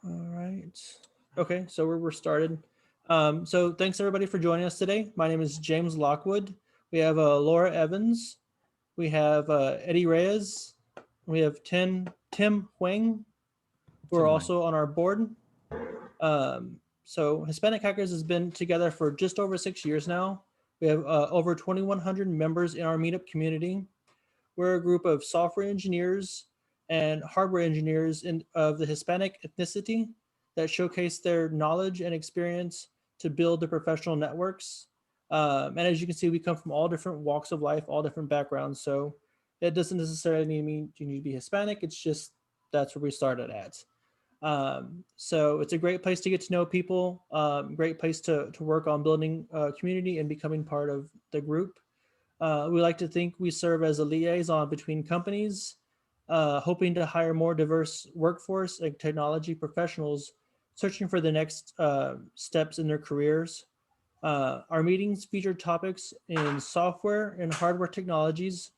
All right. Okay, so we're started. So thanks everybody for joining us today. My name is James Lockwood. We have Laura Evans. We have Eddie Reyes. We have Tim Huang, who are Tim Wang. also on our board. So Hispanic Hackers has been together for just over 6 years now. We have over 2,100 members in our meetup community. We're a group of software engineers and hardware engineers of the Hispanic ethnicity that showcase their knowledge and experience to build the professional networks. And as you can see, we come from all different walks of life, all different backgrounds. So it doesn't necessarily mean you need to be Hispanic. It's just that's where we started at. So it's a great place to get to know people, great place to work on building a community and becoming part of the group. We like to think we serve as a liaison between companies, hoping to hire more diverse workforce and technology professionals searching for the next steps in their careers. Our meetings feature topics in software and hardware technologies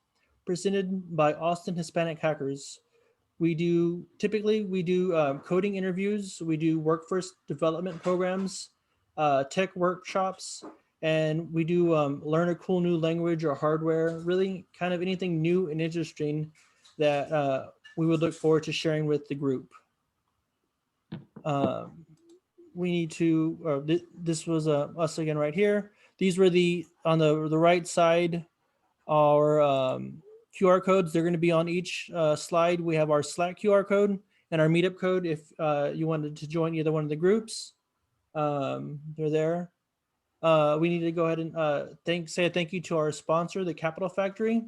presented by Austin Hispanic Hackers. We do coding interviews, we do workforce development programs, tech workshops, and we do learn a cool new language or hardware. Really, kind of anything new and interesting that we would look forward to sharing with the group. Um, we need to. This was us again right here. These were the on the right side our QR codes. They're going to be on each slide. We have our Slack QR code and our Meetup code if you wanted to join either one of the groups. They're there. We need to go ahead and say a thank you to our sponsor, the Capital Factory.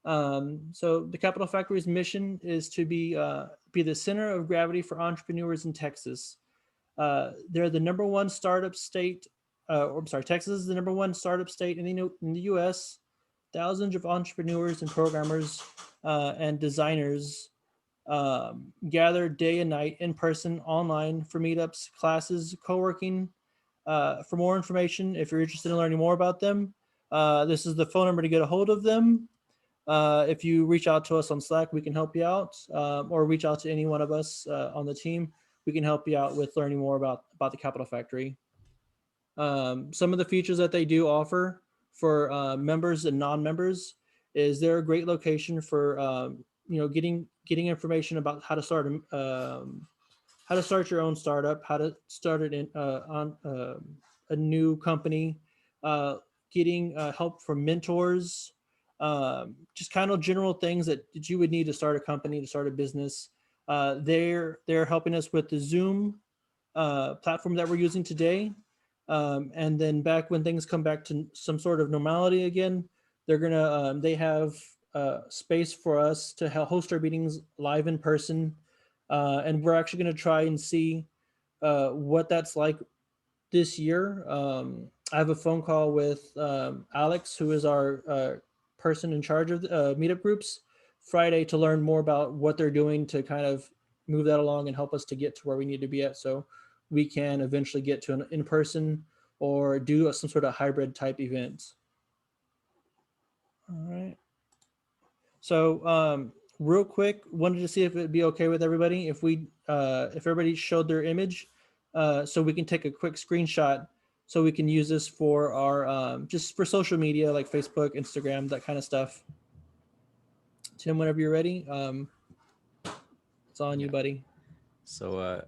So the Capital Factory's mission is to be the center of gravity for entrepreneurs in Texas. They're the number one startup state. I'm sorry, Texas is the number one startup state in the U.S. Thousands of entrepreneurs and programmers and designers gather day and night in person, online for meetups, classes, co-working. For more information, if you're interested in learning more about them, this is the phone number to get a hold of them. If you reach out to us on Slack, we can help you out, or reach out to any one of us on the team. We can help you out with learning more about the Capital Factory. Some of the features that they do offer for members and non-members is they're a great location for getting information about how to start your own startup, how to start it on a new company, uh, getting help from mentors, just kind of general things that you would need to start a company, to start a business. They're helping us with the Zoom platform that we're using today. And then back when things come back to some sort of normality again, they have space for us to host our meetings live in person, and we're actually going to try and see what that's like this year. I have a phone call with Alex, who is our person in charge of the meetup groups, Friday, to learn more about what they're doing to kind of move that along and help us to get to where we need to be at, so we can eventually get to an in-person or do some sort of hybrid type event. All right. So real quick, wanted to see if it'd be okay with everybody if everybody showed their image, so we can take a quick screenshot, so we can use this for our just for social media like Facebook, Instagram, that kind of stuff. Tim, whenever you're ready, it's on you, Yeah. buddy. So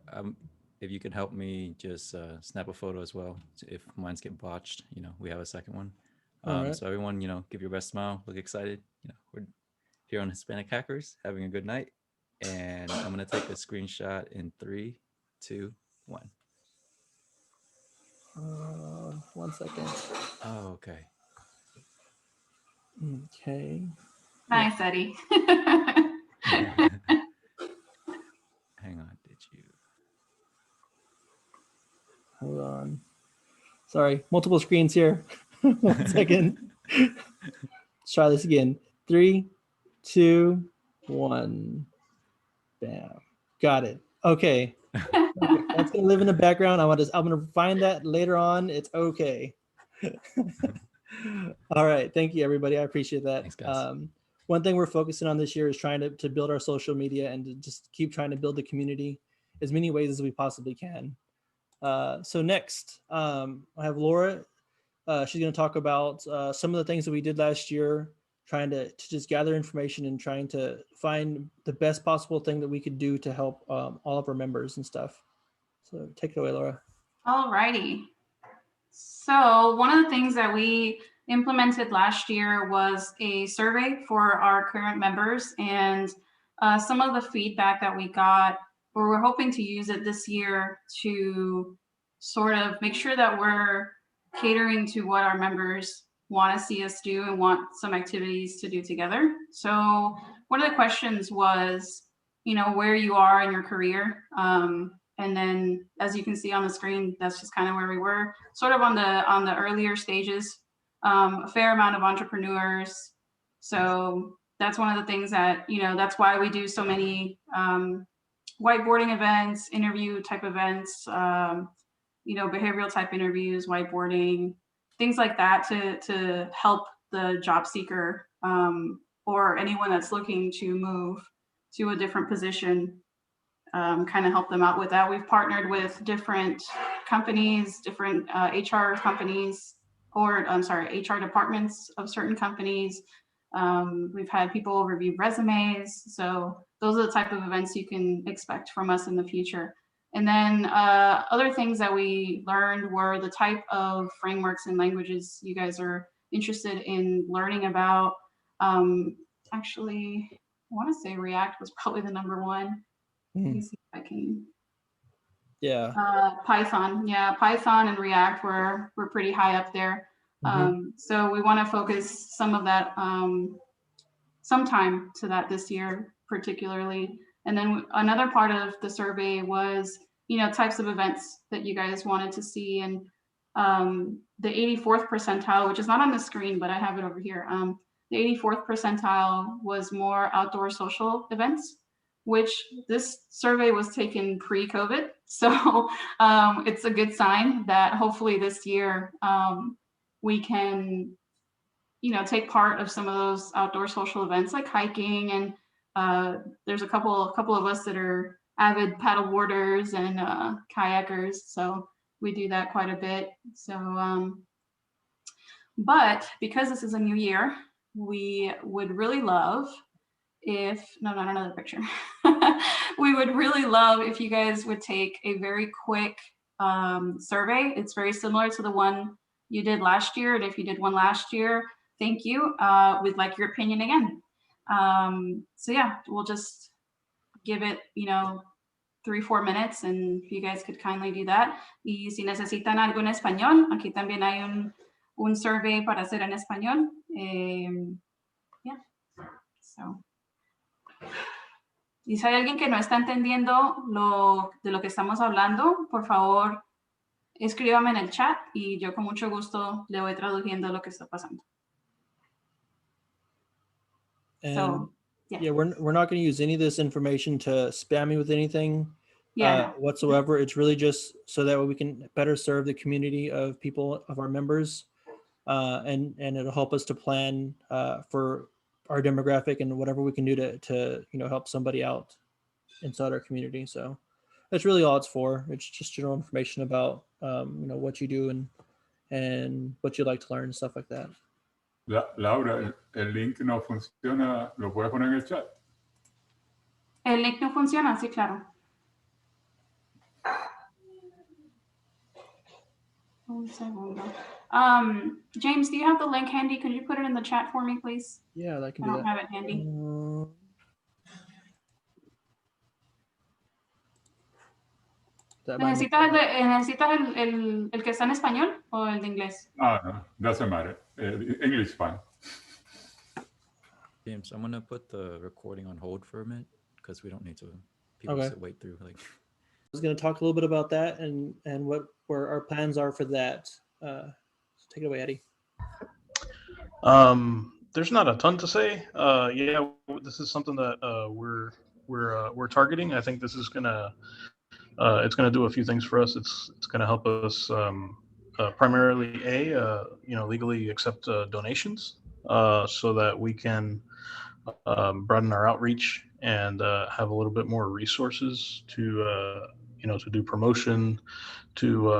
if you can help me just snap a photo as well. If mine's get botched, we have a second one. All right. So everyone, give your best smile, look excited. We're here on Hispanic Hackers, having a good night. And I'm gonna take a screenshot in 3, 2, 1. 1 second. Oh, okay. Okay. Yeah. Nice, Eddie. Hang on, did you? Hold on. Sorry, multiple screens here. 1 second. Let's try this again. 3, 2, 1. Bam. Got it. Okay. Okay. That's gonna live in the background. I'm gonna find that later on. It's okay. All right. Thank you, everybody. I appreciate that. Thanks, guys. One thing we're focusing on this year is trying to build our social media and to just keep trying to build the community. as many ways as we possibly can. So next, I have Laura. She's going to talk about some of the things that we did last year, trying to just gather information and trying to find the best possible thing that we could do to help all of our members and stuff. So take it away, Laura. All righty. So one of the things that we implemented last year was a survey for our current members, and some of the feedback that we got, we're hoping to use it this year to sort of make sure that we're catering to what our members want to see us do and want some activities to do together. So one of the questions was, where you are in your career. And then, as you can see on the screen, that's just kind of where we were, sort of on the earlier stages. A fair amount of entrepreneurs. So that's one of the things that, that's why we do so many whiteboarding events, interview type events, behavioral type interviews, whiteboarding, things like that to help the job seeker or anyone that's looking to move to a different position. Kind of help them out with that. We've partnered with different companies, different HR companies, or HR departments of certain companies. We've had people review resumes. So those are the type of events you can expect from us in the future. And then other things that we learned were the type of frameworks and languages you guys are interested in learning about. Actually, I want to say React was probably the number one. Let me see if I can. Yeah. Python. Yeah, Python and React were pretty high up there. So we want to focus some of that, some time to that this year, particularly. And then another part of the survey was, types of events that you guys wanted to see. And the 84th percentile, which is not on the screen, but I have it over here. The 84th percentile was more outdoor social events, which this survey was taken pre-COVID. So it's a good sign that hopefully this year we can, take part of some of those outdoor social events like hiking. And there's a couple of us that are avid paddle boarders and kayakers. So we do that quite a bit. So, but because this is a new year, we would really love not another picture. We would really love if you guys would take a very quick survey. It's very similar to the one you did last year. And if you did one last year, thank you. We'd like your opinion again. So yeah, we'll just give it, 3-4 minutes, and if you guys could kindly do that. Y si necesitan algo en español, aquí también hay un survey para hacer en español. Yeah, so. Y si hay alguien que no está entendiendo de lo que estamos hablando, por favor, escríbame en el chat y yo con mucho gusto le voy traduciendo lo que está pasando. And so, yeah, we're not going to use any of this information to spam you with anything no. whatsoever. It's really just so that we can better serve the community of people, of our members, and it'll help us to plan for our demographic and whatever we can do to help somebody out inside our community. So that's really all it's for. It's just general information about what you do and what you like to learn and stuff like that. Laura, el link no funciona. ¿Lo puedes poner en el chat? El link no funciona, sí, claro. Un segundo. James, do you have the link handy? Could you put it in the chat for me, please? Yeah, I can I do don't that. have it handy. ¿Necesitas el que está en español o el de inglés? No, doesn't matter. English fine. James, I'm gonna put the recording on hold for a minute because we don't need to. People to wait through. I was going to talk a little bit about that and where our plans are for that. So take it away, Eddie. There's not a ton to say. Yeah, this is something that we're targeting. I think this is gonna do a few things for us. It's gonna help us primarily legally accept donations, so that we can broaden our outreach and have a little bit more resources to to do promotion, to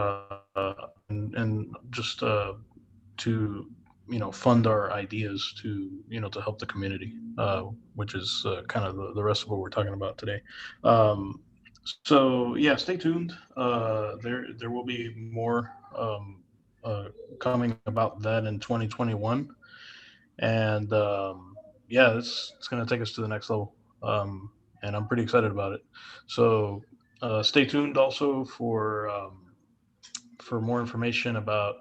and just to fund our ideas to help the community, which is kind of the rest of what we're talking about today. So yeah, stay tuned. There will be more coming about that in 2021, and yeah, it's going to take us to the next level, and I'm pretty excited about it. So stay tuned also for more information about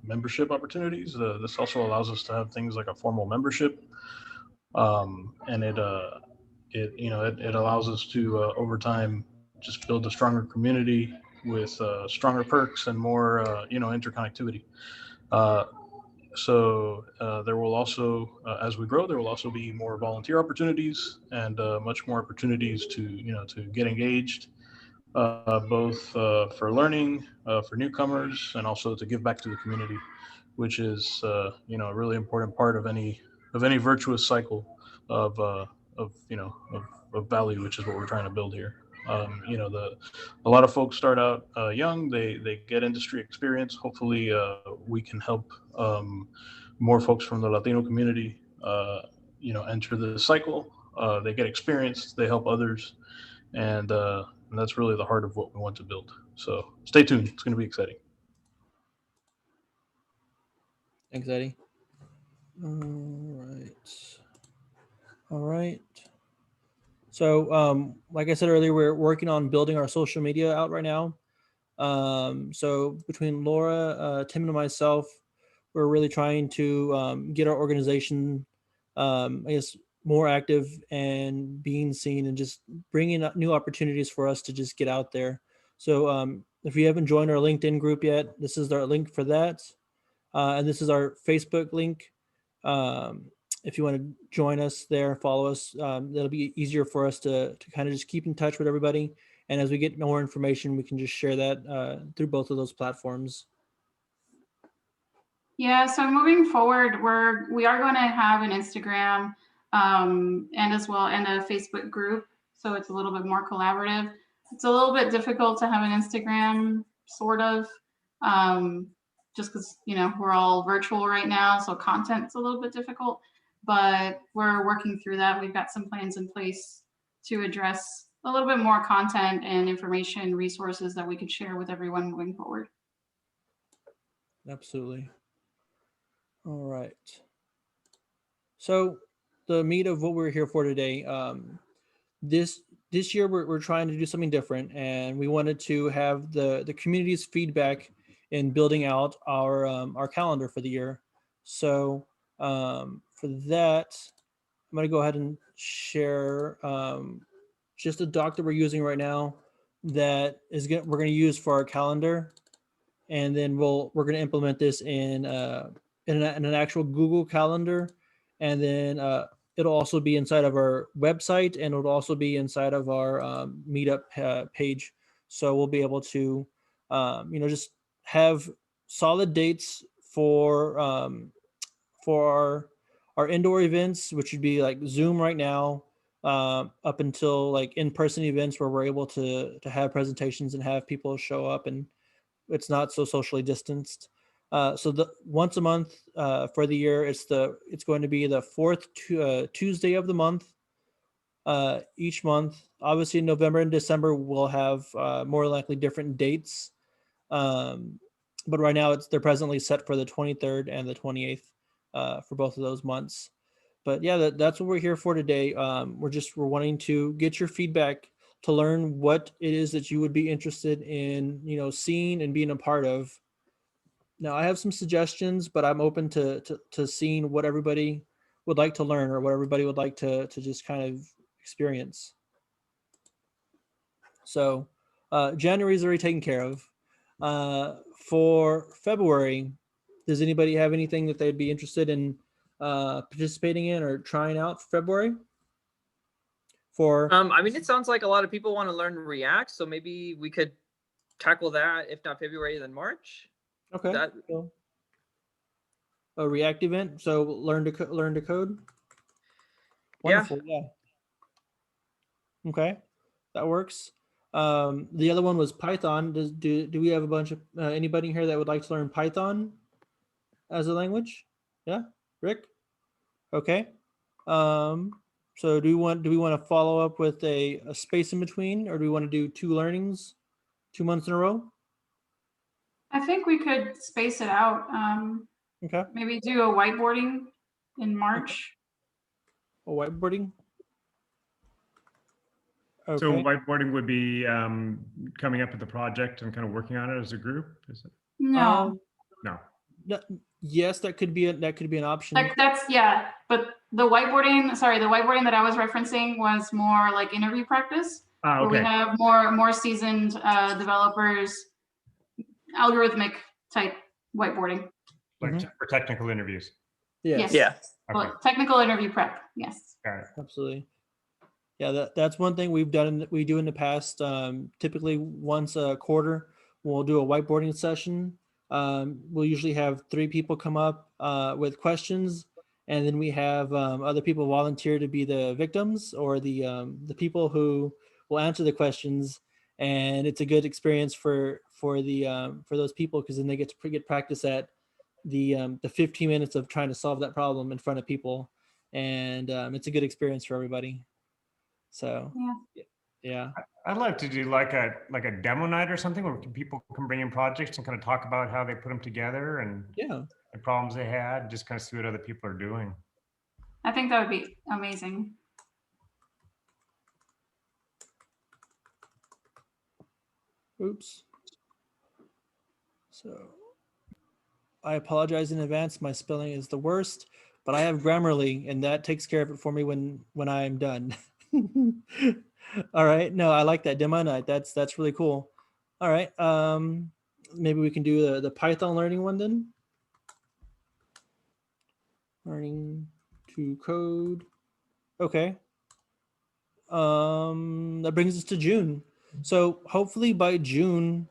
membership opportunities. This also allows us to have things like a formal membership, and it allows us to over time just build a stronger community with stronger perks and more interconnectivity. Uh, so there will also, as we grow, there will also be more volunteer opportunities and much more opportunities to get engaged, both for learning, for newcomers, and also to give back to the community, which is a really important part of any virtuous cycle of of value, which is what we're trying to build here. A lot of folks start out young. They get industry experience. Hopefully, we can help more folks from the Latino community, enter the cycle. They get experience. They help others, and that's really the heart of what we want to build. So stay tuned. It's going to be exciting. Thanks, Eddie. All right. All right. So, like I said earlier, we're working on building our social media out right now. So between Laura, Tim, and myself, we're really trying to get our organization, I guess, more active and being seen, and just bringing up new opportunities for us to just get out there. So if you haven't joined our LinkedIn group yet, this is our link for that. And this is our Facebook link. If you want to join us there, follow us, that'll be easier for us to kind of just keep in touch with everybody. And as we get more information, we can just share that through both of those platforms. Yeah, so moving forward, we are going to have an Instagram and as well and a Facebook group. So it's a little bit more collaborative. It's a little bit difficult to have an Instagram, sort of, just because we're all virtual right now, so content's a little bit difficult. But we're working through that. We've got some plans in place to address a little bit more content and information resources that we could share with everyone moving forward. Absolutely. All right. So the meat of what we're here for today, this year we're trying to do something different, and we wanted to have the community's feedback in building out our calendar for the year. So for that, I'm going to go ahead and share just a doc that we're using right now that we're going to use for our calendar, and then we're going to implement this in an actual Google Calendar, and then it'll also be inside of our website, and it'll also be inside of our meetup page. So we'll be able to just have solid dates for our indoor events, which would be like Zoom right now, up until like in-person events where we're able to have presentations and have people show up, and it's not so socially distanced. So the once a month for the year, it's going to be the fourth Tuesday of the month. Each month, obviously in November and December, we'll have more likely different dates. But right now they're presently set for the 23rd and the 28th for both of those months. But yeah, that's what we're here for today. We're wanting to get your feedback to learn what it is that you would be interested in, seeing and being a part of. Now, I have some suggestions, but I'm open to seeing what everybody would like to learn or what everybody would like to just kind of experience. So January is already taken care of. For February, does anybody have anything that they'd be interested in participating in or trying out for February? I mean, it sounds like a lot of people want to learn React, so maybe we could tackle that, if not February, then March. Okay. So, a React event. So learn to code. Wonderful. Yeah. Okay, that works. The other one was Python. Do we have a bunch of anybody here that would like to learn Python as a language? Yeah, Rick. Okay. So do we want to follow up with a space in between, or do we want to do 2 learnings, 2 months in a row? I think we could space it out. Okay. Maybe do a whiteboarding in March. A whiteboarding. Okay. So whiteboarding would be coming up with the project and kind of working on it as a group. Is it? No, No. Yes, that could be an option. like yeah. But the whiteboarding that I was referencing was more like interview practice. Ah, Where we okay. have more seasoned developers, algorithmic type whiteboarding. Like for technical interviews. Yes. Yeah. Okay. Well, technical interview prep. Yes. Got it. Absolutely. Yeah, that's one thing we do in the past. Typically once a quarter, we'll do a whiteboarding session. We'll usually have 3 people come up with questions, and then we have other people volunteer to be the victims or the people who will answer the questions. And it's a good experience for those people, because then they get to get practice at the 15 minutes of trying to solve that problem in front of people, and it's a good experience for everybody. So yeah. I'd like to do like a demo night or something where people can bring in projects and kind of talk about how they put them together and the problems they had, just kind of see what other people are doing. I think that would be amazing. Oops. So I apologize in advance. My spelling is the worst, but I have Grammarly, and that takes care of it for me when I'm done. All right. No, I like that demo night. That's really cool. All right. Maybe we can do the Python learning one then. Learning to code. Okay. That brings us to June. So hopefully by June,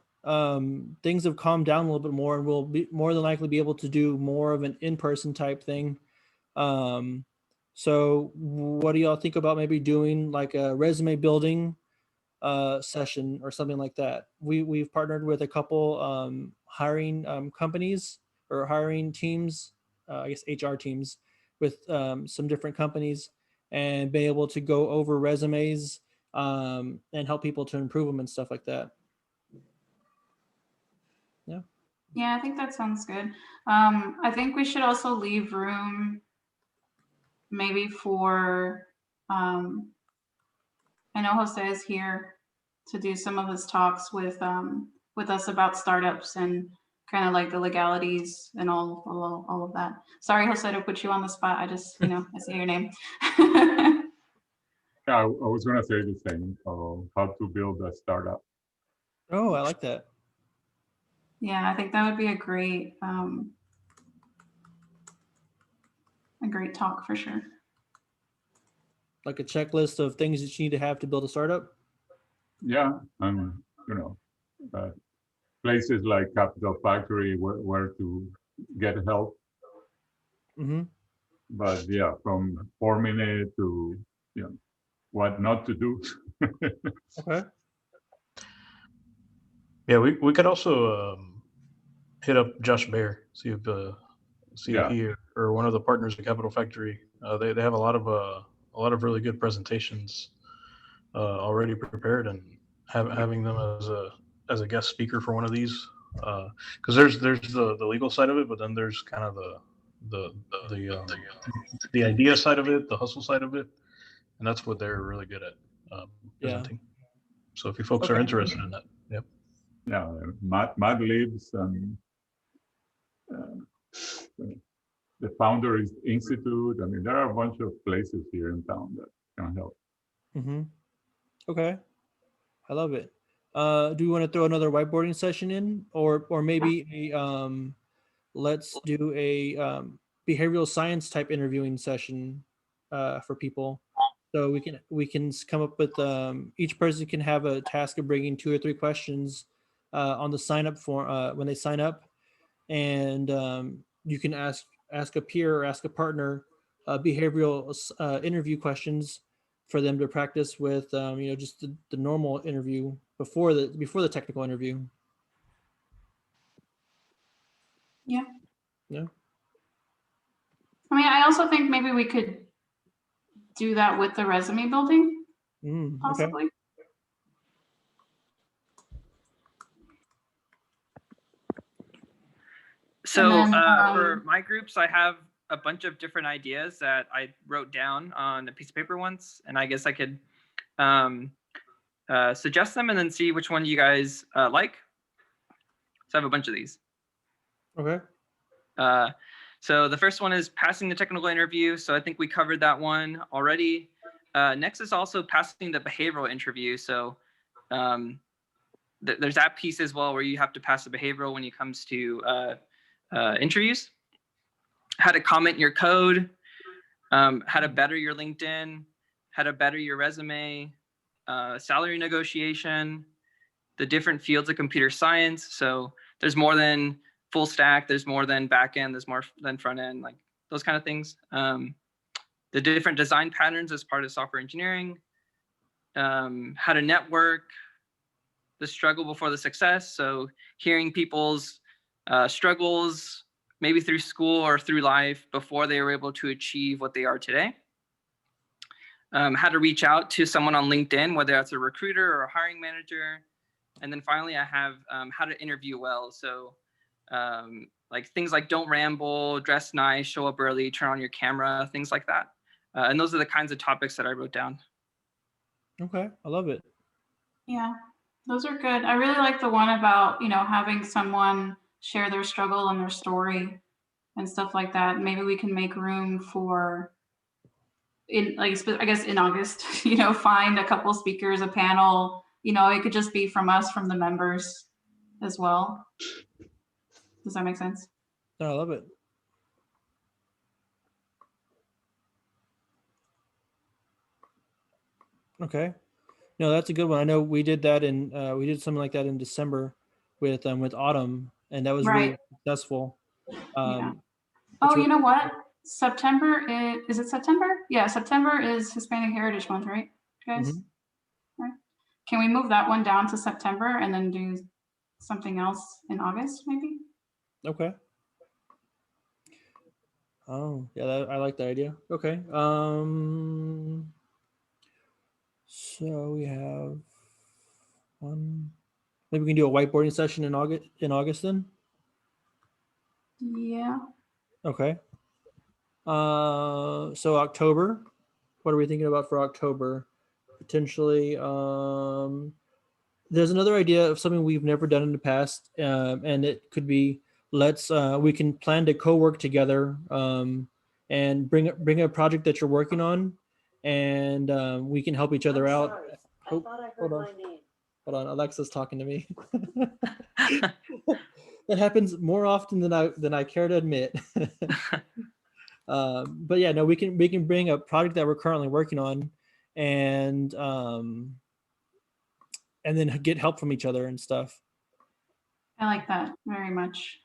things have calmed down a little bit more, and we'll be more than likely be able to do more of an in-person type thing. So what do y'all think about maybe doing like a resume building session or something like that? We've partnered with a couple hiring companies or hiring teams, I guess HR teams, with some different companies, and be able to go over resumes and help people to improve them and stuff like that. Yeah. Yeah, I think that sounds good. I think we should also leave room maybe for, I know Jose is here to do some of his talks with us about startups and kind of like the legalities and all of that. Sorry, Jose, to put you on the spot. I just, I say your name. Yeah, I was going to say the same, how to build a startup. Oh, I like that. Yeah, I think that would be a great talk for sure. Like a checklist of things that you need to have to build a startup? Yeah, and places like Capital Factory where to get help. Mm-hmm. But yeah, from forming it to what not to do. Okay. Yeah, we could also hit up Josh Baer, see if he or one of the partners at Capital Factory. They have a lot of really good presentations already prepared, and having them as a guest speaker for one of these, because there's the legal side of it, but then there's kind of the idea side of it, the hustle side of it, and that's what they're really good at presenting. So if you folks are interested in that, yep. Yeah, Mad Libs and the Founders Institute. I mean, there are a bunch of places here in town that can help. Mm-hmm. Okay, I love it. Do you want to throw another whiteboarding session in, or maybe a let's do a behavioral science type interviewing session for people? So we can come up with each person can have a task of bringing 2 or 3 questions on the sign up form when they sign up, and you can ask a peer or ask a partner behavioral interview questions for them to practice with, just the normal interview before the technical interview. Yeah. Yeah. I mean, I also think maybe we could do that with the resume building, possibly. Okay. So then, for my groups, I have a bunch of different ideas that I wrote down on a piece of paper once, and I guess I could suggest them and then see which one you guys like. So I have a bunch of these. Okay. So the first one is passing the technical interview. So I think we covered that one already. Next is also passing the behavioral interview. So there's that piece as well where you have to pass the behavioral when it comes to interviews. How to comment your code, how to better your LinkedIn, how to better your resume, salary negotiation, the different fields of computer science. So there's more than full stack, there's more than back end, there's more than front end, like those kind of things. The different design patterns as part of software engineering, how to network, the struggle before the success. So hearing people's struggles, maybe through school or through life before they were able to achieve what they are today. How to reach out to someone on LinkedIn, whether that's a recruiter or a hiring manager. And then finally, I have how to interview well. So like things like don't ramble, dress nice, show up early, turn on your camera, things like that. And those are the kinds of topics that I wrote down. Okay, I love it. Yeah, those are good. I really like the one about, having someone share their struggle and their story and stuff like that. Maybe we can make room for, I guess in August, find a couple speakers, a panel, it could just be from us, from the members as well. Does that make sense? I love it. Okay. No, that's a good one. I know we did that we did something like that in December with Autumn, and that was really successful. Yeah. Oh, you know what? September is it September? Yeah, September is Hispanic Heritage Month, right, guys? Right. Can we move that one down to September and then do something else in August, maybe? Okay. Oh, yeah, I like that idea. Okay. So we have one. Maybe we can do a whiteboarding session in August then. Yeah. Okay. So October. What are we thinking about for October? Potentially, there's another idea of something we've never done in the past, and it could be we can plan to co-work together and bring a project that you're working on, and we can help each other out. Oh, hold on, Alexa's talking to me. That happens more often than I care to admit. But yeah, no, we can bring a project that we're currently working on, and then get help from each other and stuff. I like that very much.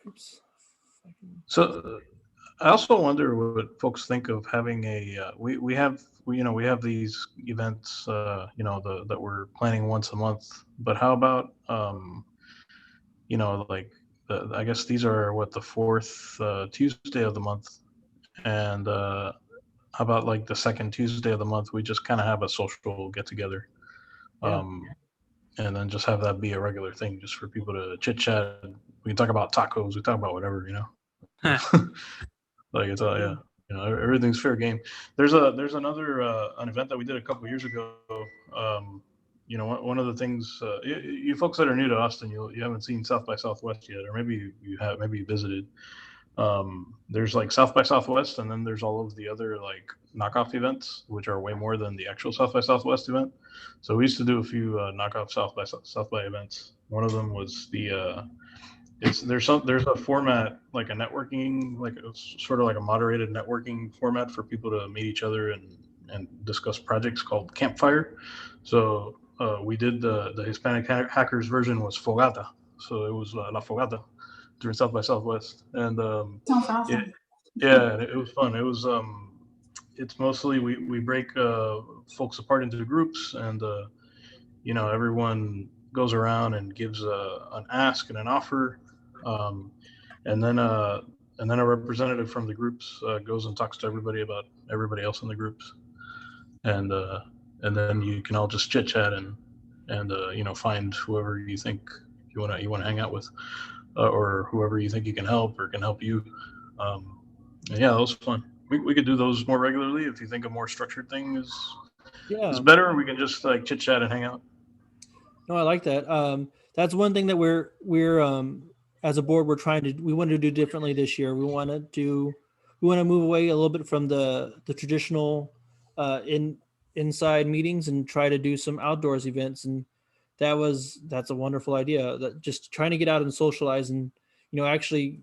Oops. So I also wonder what folks think of having we have these events that we're planning once a month, but how about like I guess these are the fourth Tuesday of the month, and how about like the second Tuesday of the month we just kind of have a social get together, and then just have that be a regular thing just for people to chit chat. We can talk about tacos, we talk about whatever, like it's everything's fair game. There's another an event that we did a couple years ago. One of the things you folks that are new to Austin, you haven't seen South by Southwest yet, or maybe you have, maybe you visited. There's like South by Southwest, and then there's all of the other like knockoff events, which are way more than the actual South by Southwest event. So we used to do a few knockoff South by events. One of them was there's a format, like a networking, like sort of like a moderated networking format for people to meet each other and discuss projects, called Campfire. So we did the Hispanic Hackers version was Fogata. So it was La Fogata during South by Southwest, and Sounds awesome. Yeah, it was fun. It was it's mostly we break folks apart into groups, and everyone goes around and gives an ask and an offer, um, and then a representative from the groups goes and talks to everybody about everybody else in the groups, and then you can all just chit chat and find whoever you think you want to hang out with, or whoever you think you can help or can help you. And yeah, that was fun. We could do those more regularly if you think a more structured thing is better. We can just like chit chat and hang out. No, I like that. That's one thing that we're as a board we want to do differently this year. We want to move away a little bit from the traditional inside meetings and try to do some outdoors events. And that's a wonderful idea. That just trying to get out and socialize and actually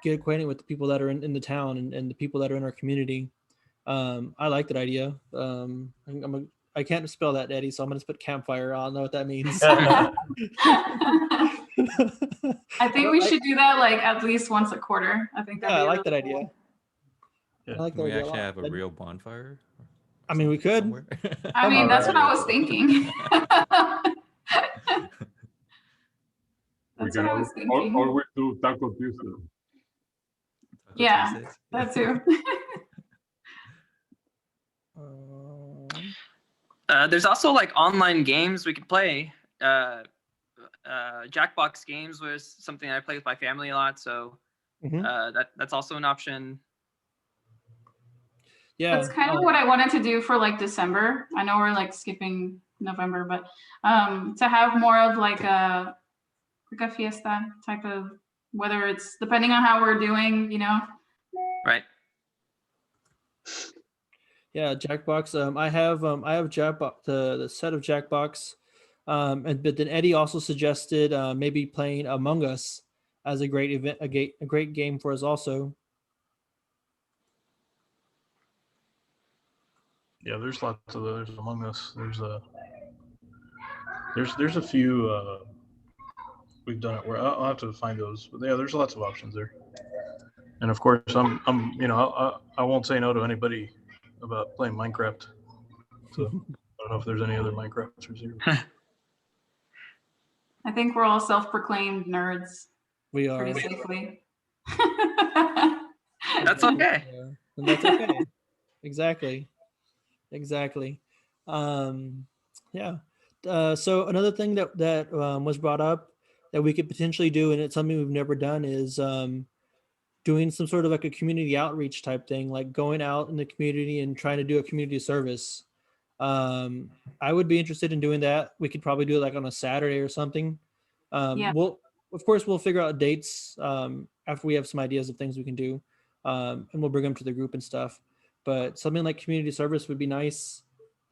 get acquainted with the people that are in the town and the people that are in our community. I like that idea. I can't spell that, Eddie, so I'm going to put campfire. I don't know what that means. I think we should do that like at least once a quarter. I think I like that idea. Yeah. I like that idea. We actually have a real bonfire. I mean, we could. I mean, that's what I was thinking. That's what I was thinking. Always do Taco Tuesday. Yeah, that too. There's also like online games we could play. Jackbox games was something I play with my family a lot, so that's also an option. Yeah, that's kind of what I wanted to do for like December. I know we're like skipping November, but to have more of like a fiesta type of, whether it's depending on how we're doing, Right. Yeah, Jackbox. I have Jackbox, the set of Jackbox, but then Eddie also suggested maybe playing Among Us as a great event, a great game for us also. Yeah, there's lots of those Among Us. There's a few we've done it where I'll have to find those, but yeah, there's lots of options there. And of course, I won't say no to anybody about playing Minecraft. So I don't know if there's any other Minecrafters here. I think we're all self-proclaimed nerds. We are. Pretty safely. That's okay. And that's okay. Exactly. Yeah. So another thing that was brought up that we could potentially do, and it's something we've never done, is doing some sort of like a community outreach type thing, like going out in the community and trying to do a community service. I would be interested in doing that. We could probably do it like on a Saturday or something. We'll figure out dates after we have some ideas of things we can do, and we'll bring them to the group and stuff. But something like community service would be nice.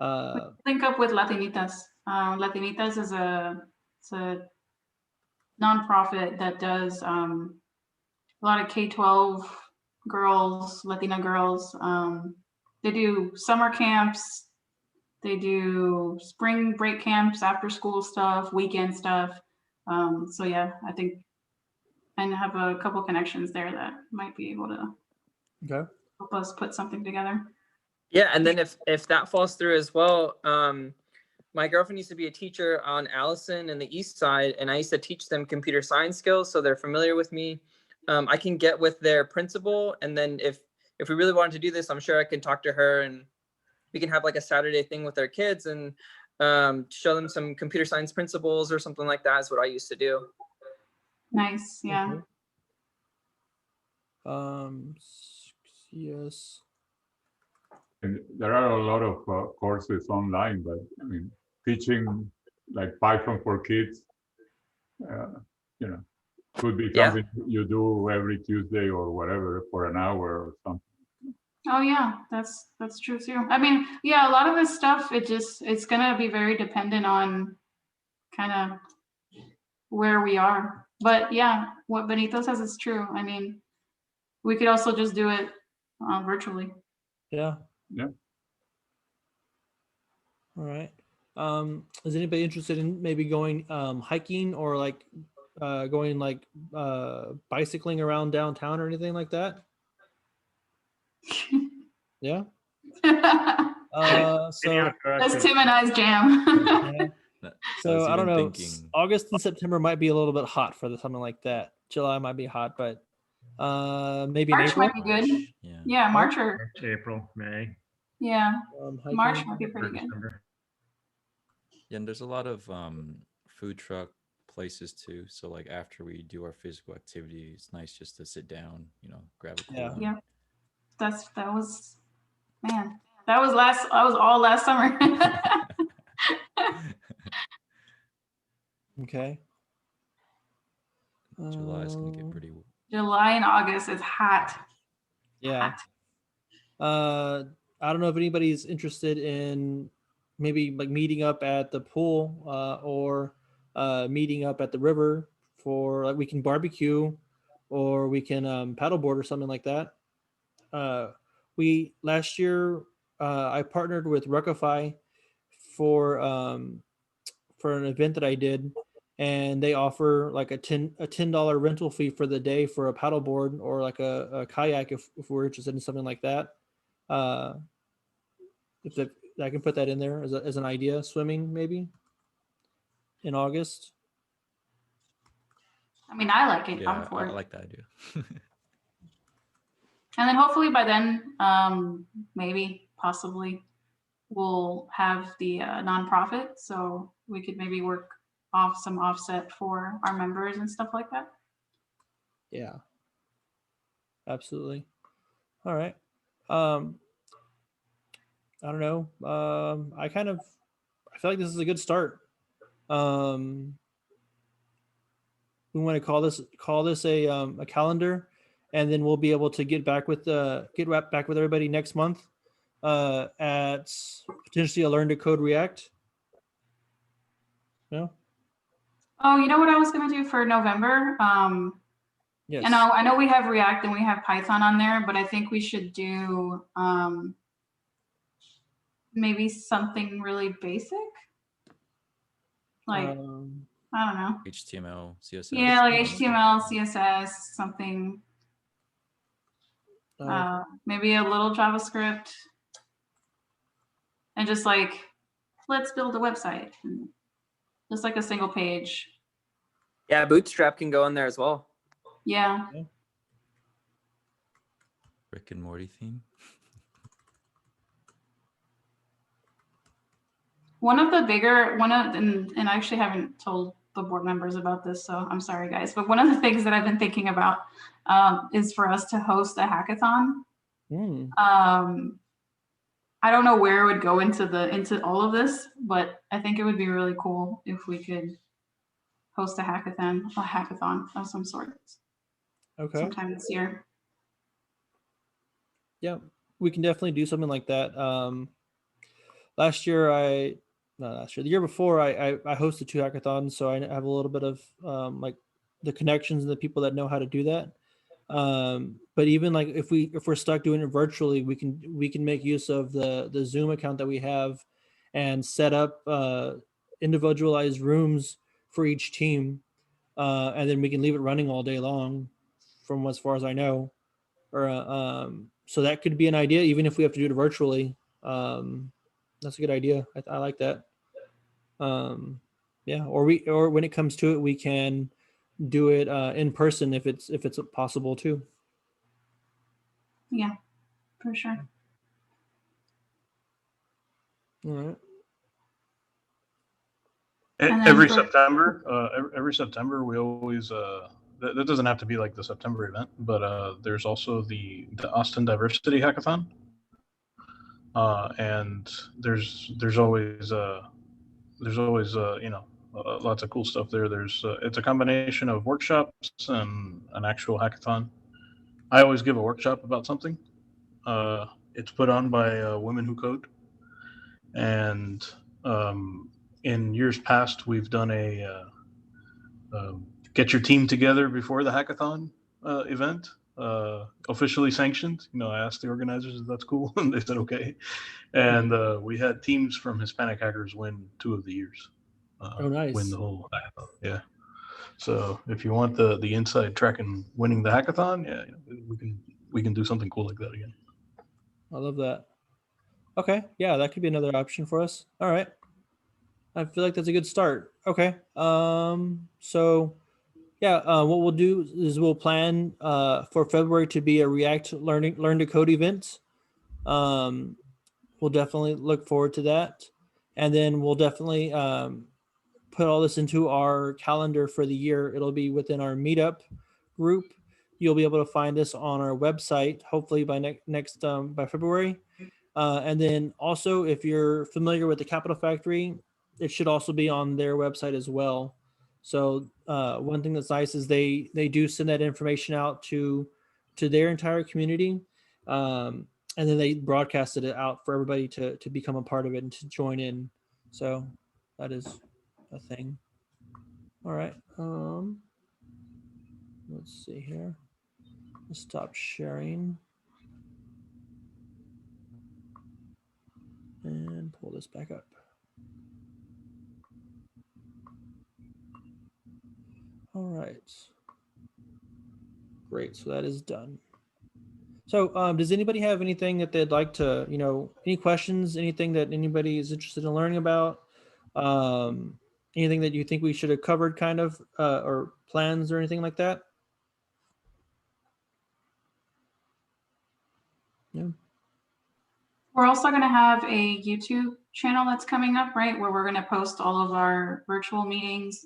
Link up with Latinitas. Latinitas is a nonprofit that does a lot of K-12 girls, Latina girls. They do summer camps. They do spring break camps, after school stuff, weekend stuff. So yeah, I think, and have a couple connections there that might be able to help us put something together. Yeah, and then if that falls through as well, my girlfriend used to be a teacher on Allison in the East Side, and I used to teach them computer science skills, so they're familiar with me. I can get with their principal, and then if we really wanted to do this, I'm sure I can talk to her, and we can have like a Saturday thing with their kids and show them some computer science principles or something like that is what I used to do. Nice, yeah. Yes. And there are a lot of courses online, but I mean, teaching like Python for kids, could be something you do every Tuesday or whatever for an hour or something. Oh yeah, that's true too. I mean, yeah, a lot of this stuff, it's gonna be very dependent on kind of where we are. But yeah, what Benito says is true. I mean, we could also just do it virtually. Yeah. All right. Is anybody interested in maybe going hiking or like going like bicycling around downtown or anything like that? Yeah. Video So That's correction. Tim and I's jam. yeah. I So was I don't even know. thinking- August and September might be a little bit hot for something like that. July might be hot, but maybe in March April. might be good. Yeah. Yeah, March or March, April, May, yeah, Hiking. March might be or pretty good. December. Yeah, and there's a lot of food truck places too. So like after we do our physical activity, it's nice just to sit down, grab a cool Yeah. one. Yeah, that was that was all last summer. Okay. July is gonna get pretty. July and August is hot. Yeah. Hot. I don't know if anybody's interested in maybe like meeting up at the pool or meeting up at the river for like we can barbecue or we can paddleboard or something like that. We last year I partnered with Ruckify for an event that I did, and they offer like a $10 rental fee for the day for a paddleboard or like a kayak if we're interested in something like that. If I can put that in there as an idea, swimming maybe in August. I mean, I like it. Yeah, I'm for I it. like that idea. And then hopefully by then, maybe possibly we'll have the nonprofit, so we could maybe work off some offset for our members and stuff like that. Yeah, absolutely. All right. I don't know. I feel like this is a good start. We want to call this a calendar, and then we'll be able to get back with everybody next month at potentially a Learn to Code React. No. Oh, you know what I was gonna do for November? Yes. And I know we have React and we have Python on there, but I think we should do maybe something really basic. Like, I don't know. HTML, CSS. Yeah, like HTML, CSS, something. Maybe a little JavaScript. And just like, let's build a website. Just like a single page. Yeah, Bootstrap can go in there as well. Yeah. Rick and Morty theme. And I actually haven't told the board members about this, so I'm sorry guys, but one of the things that I've been thinking about is for us to host a hackathon. I don't know where it would go into all of this, but I think it would be really cool if we could host a hackathon of some sort. Okay. Sometime this year. Yeah, we can definitely do something like that. The year before, I hosted 2 hackathons, so I have a little bit of like the connections and the people that know how to do that. But even like if we're stuck doing it virtually, we can make use of the Zoom account that we have and set up individualized rooms for each team, and then we can leave it running all day long, from as far as I know. Or so that could be an idea, even if we have to do it virtually. That's a good idea. I like that. Yeah, or when it comes to it, we can do it in person if it's possible too. Yeah, for sure. All right. Every September, we always that doesn't have to be like the September event, but there's also the Austin Diversity Hackathon, and there's always lots of cool stuff there. It's a combination of workshops and an actual hackathon. I always give a workshop about something. It's put on by Women Who Code, and in years past, we've done a get your team together before the hackathon event, officially sanctioned. I asked the organizers if that's cool, and they said okay. And we had teams from Hispanic Hackers win 2 of the years. Oh, nice. Win the whole hackathon. Yeah. So if you want the inside track and winning the hackathon, yeah, we can do something cool like that again. I love that. Okay, yeah, that could be another option for us. All right, I feel like that's a good start. Okay, so yeah, what we'll do is we'll plan for February to be a React Learn to Code event. Um, we'll definitely look forward to that, and then we'll definitely put all this into our calendar for the year. It'll be within our meetup group. You'll be able to find this on our website, hopefully by next by February. And then also, if you're familiar with the Capital Factory, it should also be on their website as well. So one thing that's nice is they do send that information out to their entire community, and then they broadcasted it out for everybody to become a part of it and to join in. So that is a thing. All right. Let's see here. Let's stop sharing and pull this back up. All right. Great. So that is done. So does anybody have anything that they'd like to, any questions, anything that anybody is interested in learning about? Anything that you think we should have covered kind of, or plans or anything like that? Yeah. We're also going to have a YouTube channel that's coming up, right, where we're going to post all of our virtual meetings,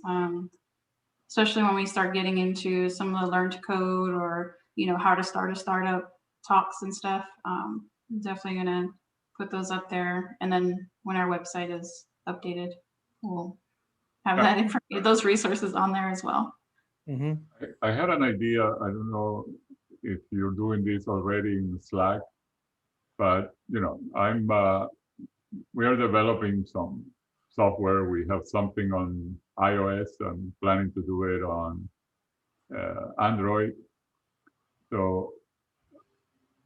especially when we start getting into some of the Learn to Code or, how to start a startup talks and stuff. Definitely going to put those up there. And then when our website is updated, we'll have that information, those resources on there as well. Mm-hmm. I had an idea. I don't know if you're doing this already in Slack, but we are developing some software. We have something on iOS and planning to do it on Android. So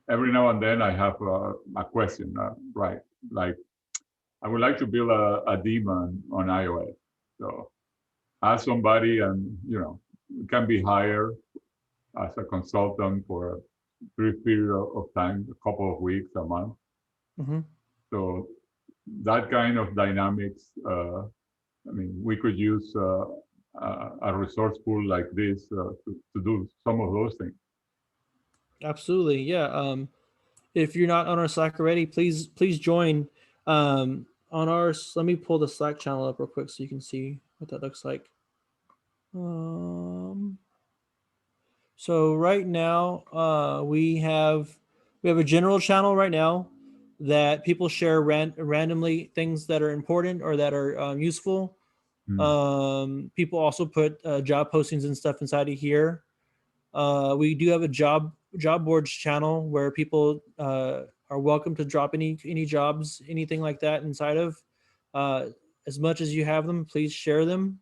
every now and then I have a question, right? Like, I would like to build a daemon on iOS. So ask somebody, and can be hired as a consultant for a brief period of time, a couple of weeks, a month. Mm-hmm. So that kind of dynamics, we could use a resource pool like this to do some of those things. Absolutely. Yeah. If you're not on our Slack already, please join on our, let me pull the Slack channel up real quick so you can see what that looks like. So right now, we have a general channel right now that people share randomly things that are important or that are useful. People also put job postings and stuff inside of here. We do have a job boards channel where people are welcome to drop any jobs, anything like that inside of. As much as you have them, please share them.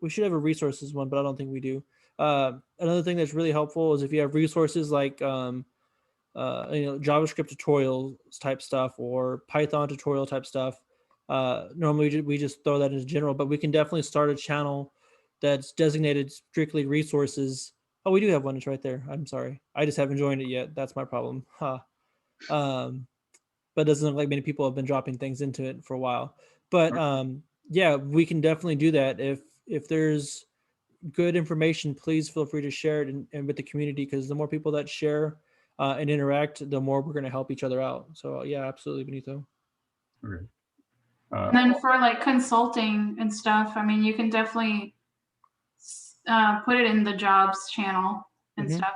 We should have a resources one, but I don't think we do. Another thing that's really helpful is if you have resources like JavaScript tutorials type stuff or Python tutorial type stuff. Normally we just throw that in general, but we can definitely start a channel that's designated strictly resources. Oh, we do have one. It's right there. I'm sorry. I just haven't joined it yet. That's my problem. But it doesn't look like many people have been dropping things into it for a while. But yeah, we can definitely do that. If there's good information, please feel free to share it and with the community, because the more people that share and interact, the more we're going to help each other out. So yeah, absolutely, Benito. Okay. And then for like consulting and stuff, you can definitely put it in the jobs channel and stuff.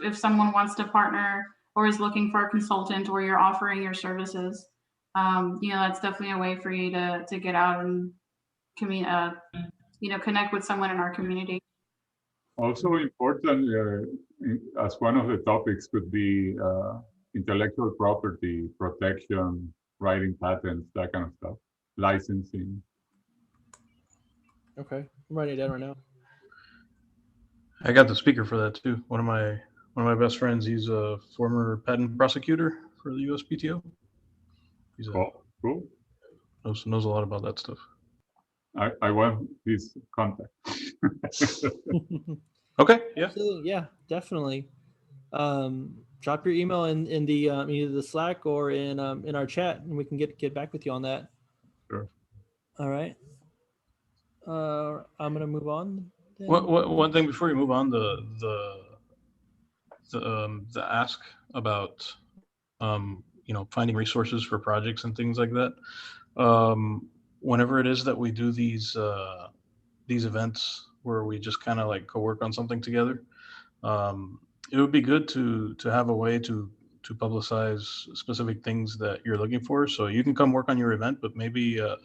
If someone wants to partner or is looking for a consultant, or you're offering your services, that's definitely a way for you to get out and connect with someone in our community. Also important, as one of the topics, could be intellectual property protection, writing patents, that kind of stuff, licensing. Okay, I'm writing it down right now. I got the speaker for that too. One of my best friends, he's a former patent prosecutor for the USPTO. He's cool. Knows a lot about that stuff. I want his contact. Okay. Yeah. Absolutely, yeah, definitely. drop your email in the either the Slack or in our chat, and we can get back with you on that. Sure. All right. I'm gonna move on. Then. One thing before you move on, the ask about finding resources for projects and things like that. Whenever it is that we do these events where we just kind of like go work on something together, it would be good to have a way to publicize specific things that you're looking for. So you can come work on your event, but maybe you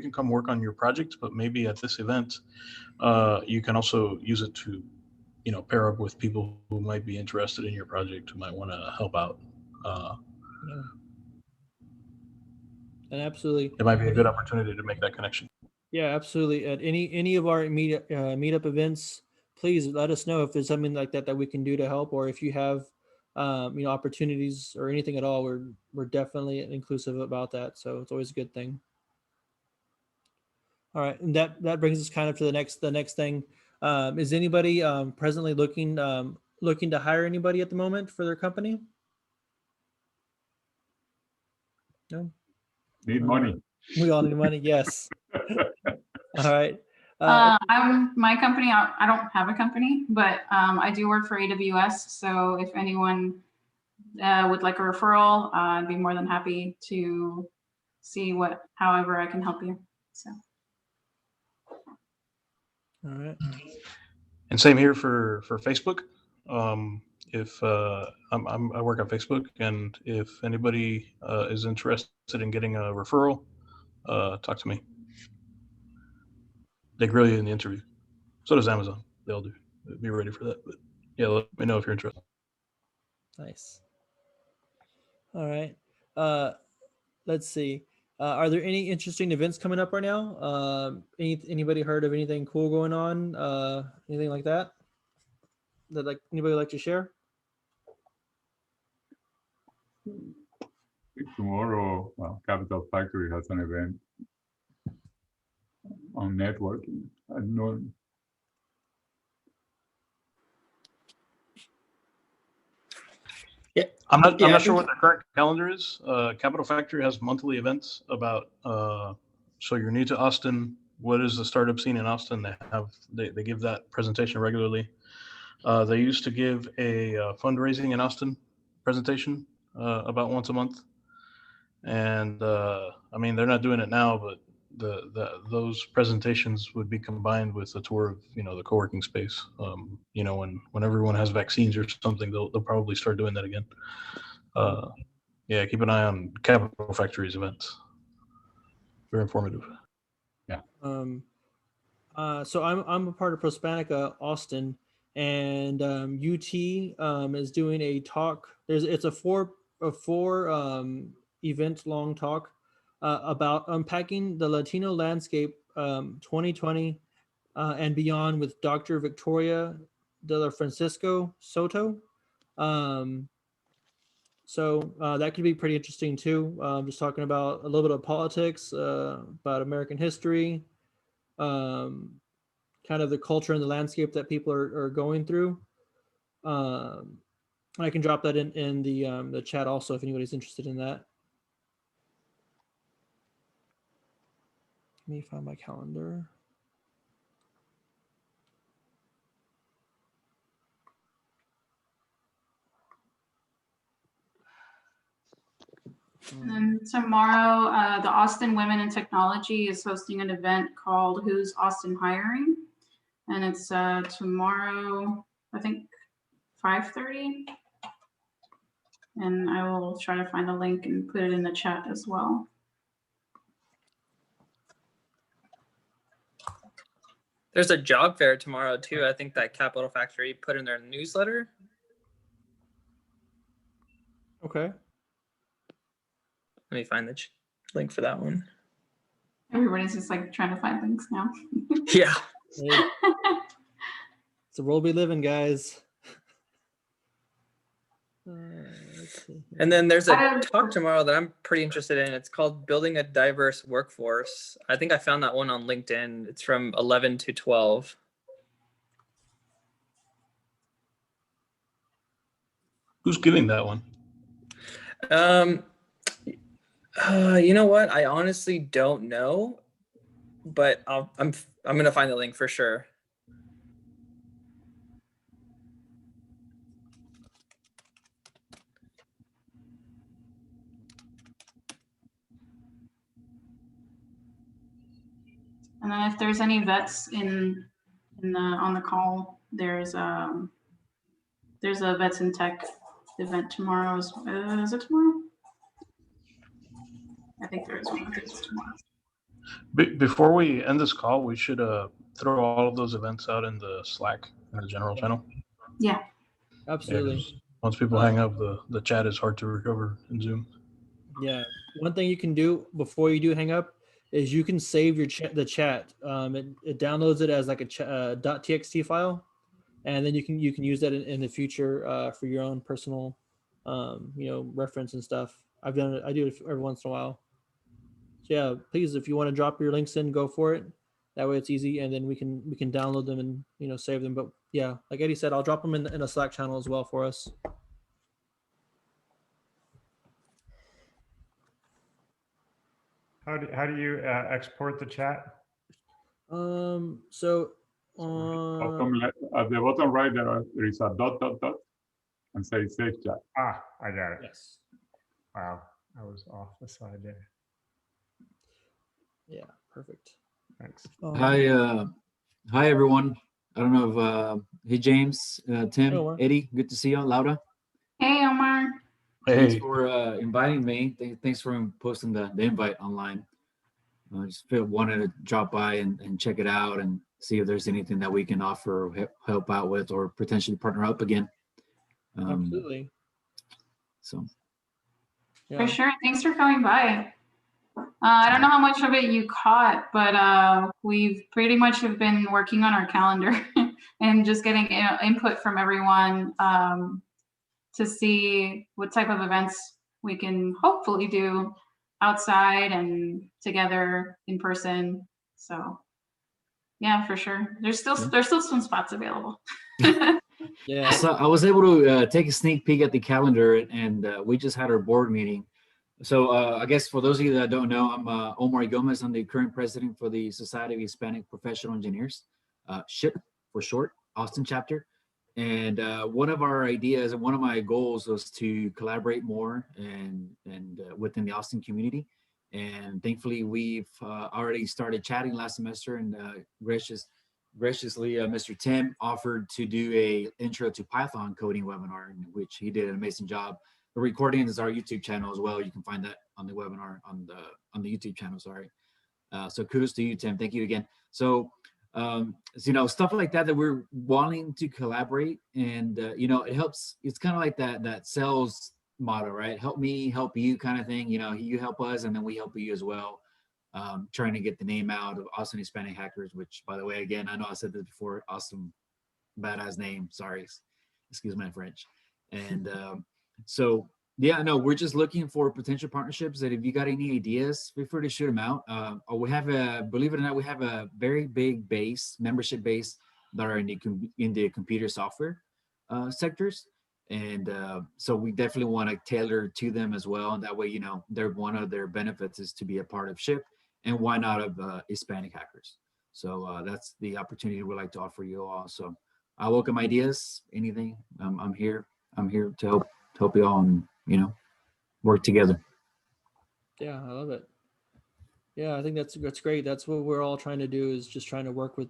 can come work on your project, but maybe at this event, you can also use it to pair up with people who might be interested in your project, who might want to help out. Yeah. And absolutely, it might be a good opportunity to make that connection. Yeah, absolutely. At any of our meetup events, please let us know if there's something like that we can do to help, or if you have opportunities or anything at all. We're definitely inclusive about that, so it's always a good thing. All right, and that brings us kind of to the next thing. Is anybody presently looking to hire anybody at the moment for their company? No. Need money. We all need money. Yes. All right. My company, I don't have a company, but I do work for AWS. So if anyone would like a referral, I'd be more than happy to see however I can help you. So. All right. And same here for Facebook. If I work on Facebook, and if anybody is interested in getting a referral, talk to me. They grill you in the interview. So does Amazon. They'll be ready for that. But yeah, let me know if you're interested. Nice. All right. Let's see. Are there any interesting events coming up right now? Anybody heard of anything cool going on? Anything like that? That anybody like to share? Tomorrow, Capital Factory has an event on networking at noon. Yeah, I'm not sure what their current calendar is. Capital Factory has monthly events about. So you're new to Austin. What is the startup scene in Austin? They give that presentation regularly. They used to give a fundraising in Austin presentation about once a month, and I mean they're not doing it now, but those presentations would be combined with a tour of the co-working space. When everyone has vaccines or something, they'll probably start doing that again. Yeah, keep an eye on Capital Factory's events. Very informative. Yeah. So I'm a part of Prospanica Austin, and UT is doing a talk. It's a four event long talk about unpacking the Latino landscape 2020 and beyond with Dr. Victoria de la Francisco Soto. So that could be pretty interesting too. Just talking about a little bit of politics, about American history, kind of the culture and the landscape that people are going through. I can drop that in the chat also if anybody's interested in that. Let me find my calendar. And then tomorrow, the Austin Women in Technology is hosting an event called Who's Austin Hiring? And it's tomorrow, I think 5:30. And I will try to find the link and put it in the chat as well. There's a job fair tomorrow too. I think that Capital Factory put in their newsletter. Okay. Let me find the link for that one. Everybody's just like trying to find links now. Yeah. Hey. It's the world we live in, guys. And then there's a talk tomorrow that I'm pretty interested in. It's called Building a Diverse Workforce. I think I found that one on LinkedIn. It's from 11 to 12. Who's giving that one? You know what? I honestly don't know, but I'm gonna find the link for sure. And then if there's any vets on the call, there's a Vets in Tech event tomorrow. Is it tomorrow? I think there is one. I think it's tomorrow. Before we end this call, we should throw all of those events out in the Slack in the general channel. Yeah. Absolutely. Yeah, once people hang up, the chat is hard to recover in Zoom. Yeah. One thing you can do before you do hang up is you can save your the chat. It downloads it as like a .txt file, and then you can use that in the future for your own personal, reference and stuff. I've done it. I do it every once in a while. So yeah, please, if you want to drop your links in, go for it. That way it's easy, and then we can download them and save them. But yeah, like Eddie said, I'll drop them in a Slack channel as well for us. How do you export the chat? So at the bottom right there is a dot, and say save chat. Ah, I got it. yes. Wow, I was off the side there. Yeah, perfect. Thanks. Hi everyone. I don't know if hey James, Tim, Omar. Eddie, good to see you. Laura, Hey, Omar. thanks Hey, for inviting me. Thanks for posting the invite online. I just wanted to drop by and check it out and see if there's anything that we can offer or help out with or potentially partner up again. Absolutely. So. Yeah. For sure. Thanks for coming by. I don't know how much of it you caught, but we've pretty much have been working on our calendar and just getting input from everyone to see what type of events we can hopefully do outside and together in person. So yeah, for sure. There's still some spots available. Yeah. So I was able to take a sneak peek at the calendar, and we just had our board meeting. So I guess for those of you that don't know, I'm Omar Gomez. I'm the current president for the Society of Hispanic Professional Engineers, SHIP for short, Austin chapter. And one of our ideas and one of my goals was to collaborate more and within the Austin community. And thankfully, we've already started chatting last semester, and graciously, Mr. Tim offered to do a intro to Python coding webinar, in which he did an amazing job. The recording is our YouTube channel as well. You can find that on the webinar on the YouTube channel. Sorry. So kudos to you, Tim. Thank you again. So, stuff like that we're wanting to collaborate, and it helps. It's kind of like that sales motto, right? Help me, help you, kind of thing. You help us, and then we help you as well. Trying to get the name out of Awesome Hispanic Hackers, which, by the way, again, I know I said this before. Awesome, badass name. Sorry, excuse my French. And so yeah, no, we're just looking for potential partnerships. That if you got any ideas, feel free to shoot them out. We have believe it or not, we have a very big membership base that are in the computer software sectors. And so we definitely want to tailor to them as well. And that way, they're one of their benefits is to be a part of SHIP, and why not of Hispanic Hackers. So that's the opportunity we'd like to offer you all. So I welcome ideas, anything. I'm here to help you all and, work together. Yeah, I love it. Yeah, I think that's great. That's what we're all trying to do, is just trying to work with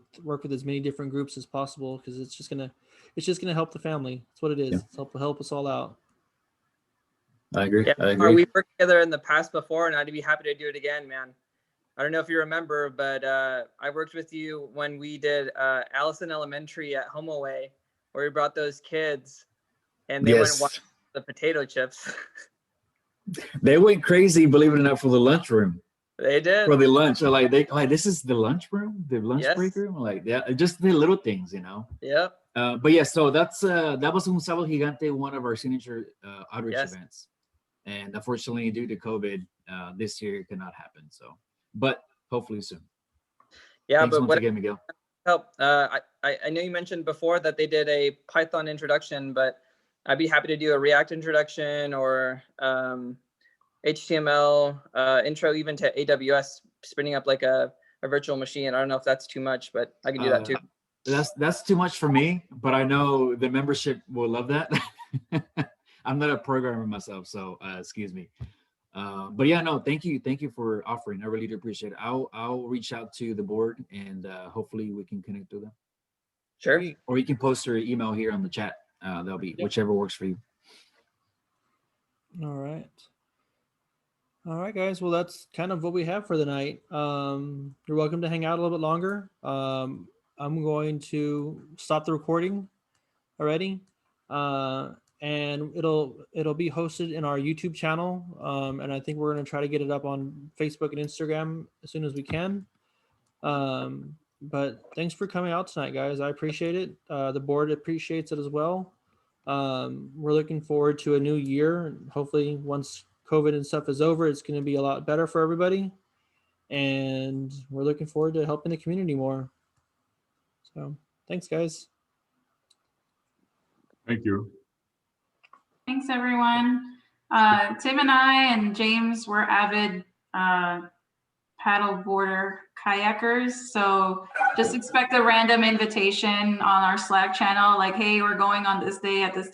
as many different groups as possible, because it's just gonna help the family. That's what it is. Yeah. It's help us all out. I agree. Yeah, I agree. we worked together in the past before, and I'd be happy to do it again, man. I don't know if you remember, but I worked with you when we did Allison Elementary at HomeAway, where we brought those kids, and they went and watched the potato chips. They went crazy, believe it or not, for the lunchroom. They did. For the lunch. So this is the lunchroom, the lunch break room. Yeah, just the little things, Yep. But yeah, so that was Un Sábado Gigante, one of our signature outreach events. And unfortunately, due to COVID, this year it could not happen. So, but hopefully soon. Yeah, thanks but once again, Miguel. Help. I know you mentioned before that they did a Python introduction, but I'd be happy to do a React introduction or HTML intro, even to AWS, spinning up like a virtual machine. I don't know if that's too much, but I can do that too. That's too much for me, but I know the membership will love that. I'm not a programmer myself, so excuse me. But yeah, no, thank you for offering. I really do appreciate it. I'll reach out to the board and hopefully we can connect with them. Sure. Or you can post your email here on the chat. That'll be whichever works for you. All right. All right, guys. Well, that's kind of what we have for the night. You're welcome to hang out a little bit longer. I'm going to stop the recording already. And it'll be hosted in our YouTube channel. And I think we're going to try to get it up on Facebook and Instagram as soon as we can. But thanks for coming out tonight, guys. I appreciate it. The board appreciates it as well. We're looking forward to a new year. And hopefully once COVID and stuff is over, it's going to be a lot better for everybody. And we're looking forward to helping the community more. So thanks, guys. Thank you. Thanks, everyone. Tim and I and James were avid paddle boarder kayakers. So just expect a random invitation on our Slack channel, like, hey, we're going on this day at this